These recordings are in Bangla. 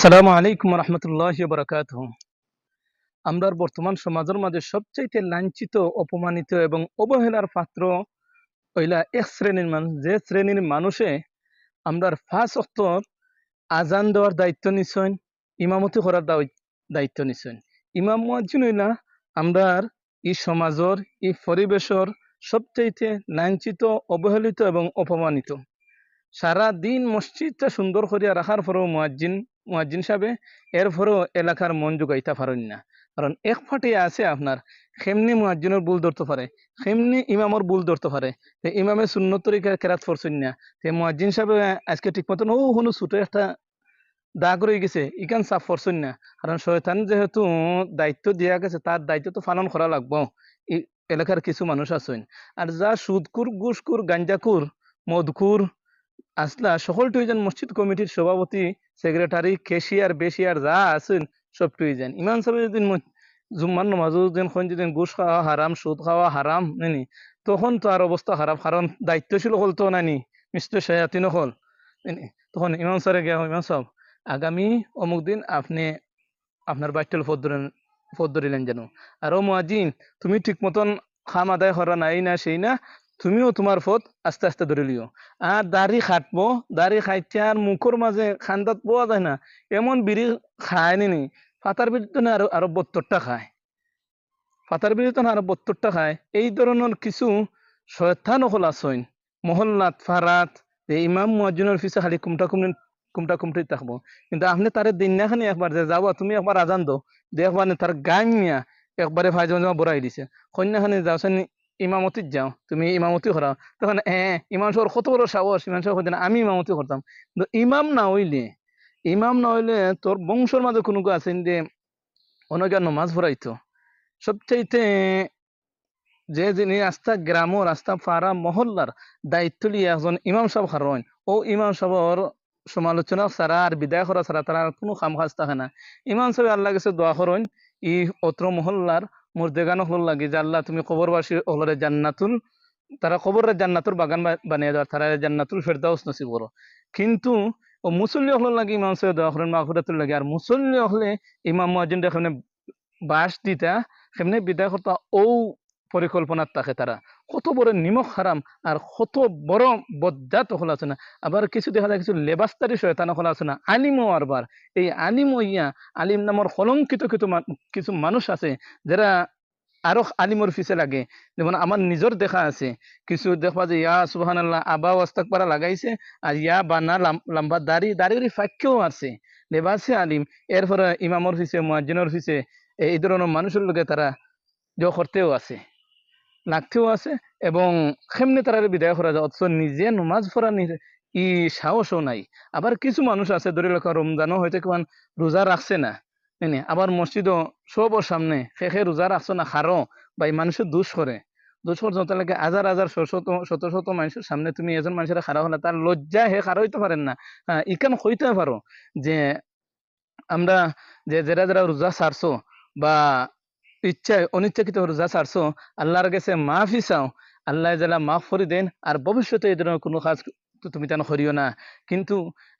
আসসালামু আলাইকুম রহমতুল্লাহি বারাকাতুহু। আমরা বর্তমান সমাজের মাঝে সবচাইতে লাঞ্ছিত, অপমানিত এবং অবহেলার পাত্র হইলা এক শ্রেণীর মানুষ, যে শ্রেণীর মানুষে আমরা পাঁচ ওয়াক্ত আজান দেওয়ার দায়িত্ব নিছেন, ইমামতি করার দায়িত্ব নিছেন। ইমাম মুয়াজ্জিন হইলা আমরার এই সমাজের, এই পরিবেশের সবচাইতে লাঞ্ছিত, অবহেলিত এবং অপমানিত। সারা দিন মসজিদটা সুন্দর করিয়া রাখার পরেও মুয়াজ্জিন সাহেবে এরপরেও এলাকার মন জোগাইতে পারেন না। কারণ এক ফাটে আছে আপনার খেমনি মুয়াজ্জিনের ভুল ধরতে পারে, খেমনি ইমামর ভুল ধরতে পারে। তে ইমামে সুন্নত তরিকা কেরাত পড়ছেন না, তে মুয়াজ্জিন সাহেব আজকে ঠিক মতন কোনো ছোট একটা দাগ রয়ে গেছে, ইকান সাফ পড়ছেন না। কারণ শয়তান যেহেতু দায়িত্ব দিয়া গেছে, তার দায়িত্ব তো পালন করা লাগবো। এলাকার কিছু মানুষ আছেন, আর যা সুদকুর, ঘুষকুর, গাঞ্জাকুর, মদকুর আসলা সকলটুই যেন মসজিদ কমিটির সভাপতি, সেক্রেটারি, ক্যাশিয়ার, বেশিয়ার যা আছেন সবটুই যেন ইমাম সাহেব যেদিন জুম্মার নামাজও যেন যেদিন ঘুষ খাওয়া হারাম, সুদ খাওয়া হারাম নানি, তখন তো আর অবস্থা খারাপ। কারণ দায়িত্বশীল হল তো নানি, মিস্টার শায়াতিন হল। তখন ইমাম স্যারে গিয়া, ইমাম সাহেব আগামী অমুক দিন আপনি আপনার বাইতুল ফদ ধরিলেন যেন। আর ও মুয়াজ্জিন, তুমি ঠিক মতন খাম আদায় করা নাই না সেই না, তুমিও তোমার পথ আস্তে আস্তে ধরে লিও। আর দাড়ি খাটবো, দাড়ি খাইতে আর মুখের মাঝে খান্দাত পাওয়া যায় না এমন বিড়ি খায় নি। পাতার বিড়িতে না আরো আরো 72টা খায়, পাতার বিড়িতে না আরো 72টা খায়। এই ধরনের কিছু শয়তান হল আসইন মহল্লাত ফারাত, যে ইমাম মুয়াজ্জিনের পিছে খালি কুমটা কুমটি থাকবো। কিন্তু আপনি তারে দিন না খানি একবার যে যাওয়া, তুমি একবার আজান দো, দেখবার তার গান নিয়া একবারে ফাইজমা বড়াই দিছে। কন্যাখানি যাওছেন ইমামতিত যাও, তুমি ইমামতি করাও, তখন ইমাম সাহেব কত বড় সাহস, ইমাম সাহেব কইতেন আমি ইমামতি করতাম। কিন্তু ইমাম না হইলে তোর বংশের মাঝে কোনো আছেন যে অনেক নমাজ পড়াইতো। সবচাইতে যে যিনি রাস্তা গ্রাম, রাস্তা পাড়া, মহল্লার দায়িত্ব লিয়ে একজন ইমাম সাহেব হারইন, ও ইমাম সাহেবর সমালোচনা ছাড়া আর বিদায় করা ছাড়া তারা আর কোনো কাম কাজ থাকে না। ইমাম সাহেব আল্লাহ কাছে দোয়া করেন ই অত্র মহল্লার মুর্দেগান হল লাগে যে আল্লাহ তুমি কবরবাসী হলরে জান্নাতুল, তারা কবরের জান্নাতুর বাগান বানিয়ে দেওয়ার, তারা জান্নাতুল ফেরদাউস নসিব করো। কিন্তু ও মুসল্লি হল লাগে ইমাম সাহেব দোয়া করেন মাগফিরাতুল লাগে। আর মুসল্লি হলে ইমাম মুয়াজ্জিন এখানে বাস দিতা, সেমনি বিদায় করতা, ও পরিকল্পনার থাকে তারা কত বড় নিমক হারাম আর কত বড় বজ্জাত হল আছে না। আবার কিছু দেখা যায় কিছু লেবাস্তারি শয়তান হল আছে না, আলিমও আরবার এই আলিম ইয়া আলিম নামর কলঙ্কিত কিছু মানুষ আছে যারা আরো আলিমর পিছে লাগে। যেমন আমার নিজের দেখা আছে, কিছু দেখবা যে ইয়া সুবহানাল্লাহ আবা ওয়াস্তাকবারা লাগাইছে, আর ইয়া বানা লম্বা দাড়ি ফাঁকেও আছে, লেবাসে আলিম। এরপরে ইমামর পিছে, মুয়াজ্জিনের পিছে এই ধরনের মানুষের লোকে তারা করতেও আছে, লাগতেও আছে, এবং সেমনি তারা বিদায় করা যায়, অথচ নিজে নমাজ পড়া ই সাহসও নাই। আবার কিছু মানুষ আছে ধরে লেখা রমজানও হয়তো কেমন রোজা রাখছে না, আবার মসজিদও সবর সামনে শেষে রোজা রাখছো না খারো, বা এই মানুষের দোষ করে যত লাগে হাজার হাজার শত শত মানুষের সামনে তুমি এজন মানুষের খারাপ হলে তার লজ্জা হে খারা হইতে পারেন না। ইকান হইতে পারো যে আমরা যে যারা যারা রোজা ছাড়ছো বা ইচ্ছায় অনিচ্ছাকৃত রোজা ছাড়ছো, আল্লাহর কাছে মাফি চাও, আল্লাহ যারা মাফ করে দেন, আর ভবিষ্যতে এই ধরনের কোনো কাজ তুমি তেন করিও না। কিন্তু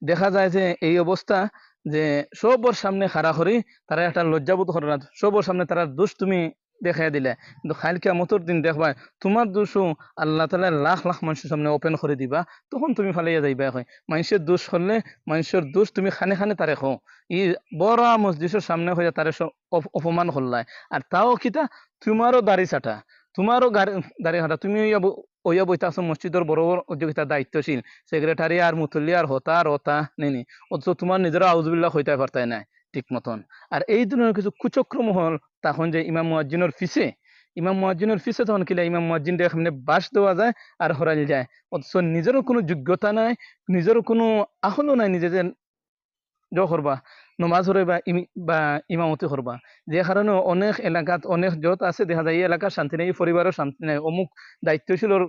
দেখা যায় যে এই অবস্থা যে সবর সামনে খাড়া করি তারা একটা লজ্জাবোধ করে না, সবর সামনে তারা দোষ তুমি দেখাই দিলে, কিন্তু খাইল কিয়ামতের দিন দেখবা তোমার দোষও আল্লাহ তাআলা লাখ লাখ মানুষের সামনে ওপেন করে দিবা, তখন তুমি ফালাইয়া যাইবা। হয় মানুষের দোষ করলে মানুষের দোষ তুমি খানে খানে তারে খো, ই বড় মসজিদের সামনে হইয়া তারে অপমান করলাই। আর তাও কিতা তোমারও দাড়ি চাটা, তোমারও দাড়ি হাঁটা, তুমি ওইয়া বইতা আছো মসজিদের বড় বড় উদ্যোগিতা দায়িত্বশীল সেক্রেটারি আর মুতল্লি আর হতা নেনি, অথচ তোমার নিজেরা আউজুবিল্লাহ হইতে পারতাই না ঠিক মতন। আর এই ধরনের কিছু কুচক্র মহল তখন যে ইমাম মুয়াজ্জিনের ফিসে তখন কিলা ইমাম মুয়াজ্জিন এখানে বাস দেওয়া যায় আর হরাইল যায়, অথচ নিজেরও কোনো যোগ্যতা নাই, নিজেরও কোনো আহলও নাই নিজে যে করবা নমাজ হরে বা ইমামতি করবা। যে কারণে অনেক এলাকাত অনেক যত আছে দেখা যায় এই এলাকার শান্তি নেই, এই পরিবারের শান্তি নাই, অমুক দায়িত্বশীলর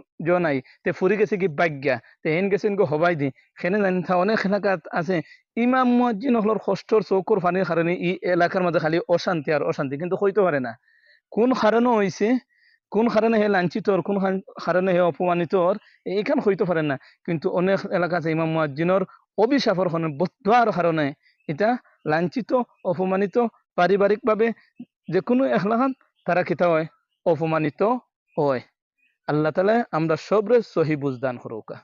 নাই, তে ফুরি গেছে কি বাগ্যা, তে হেন গেছে কি হবাই দি সেনে জানি অনেক এলাকাত আছে ইমাম মুয়াজ্জিন হলর কষ্টর চৌকুর ফানির কারণে এই এলাকার মাঝে খালি অশান্তি আর অশান্তি, কিন্তু হইতে পারে না কোন কারণে হয়েছে, কোন কারণে হে লাঞ্ছিত, কোন কারণে হে অপমানিত, এইখান হইতে পারে না। কিন্তু অনেক এলাকা আছে ইমাম মুয়াজ্জিনের অভিশাপের কারণে, বদুয়ার কারণে এটা লাঞ্ছিত অপমানিত পারিবারিকভাবে যে কোনো এখলাকাত তারা কিতা হয় অপমানিত হয়। আল্লাহ তালা আমরা সবরে সহি বুঝদান করুকা।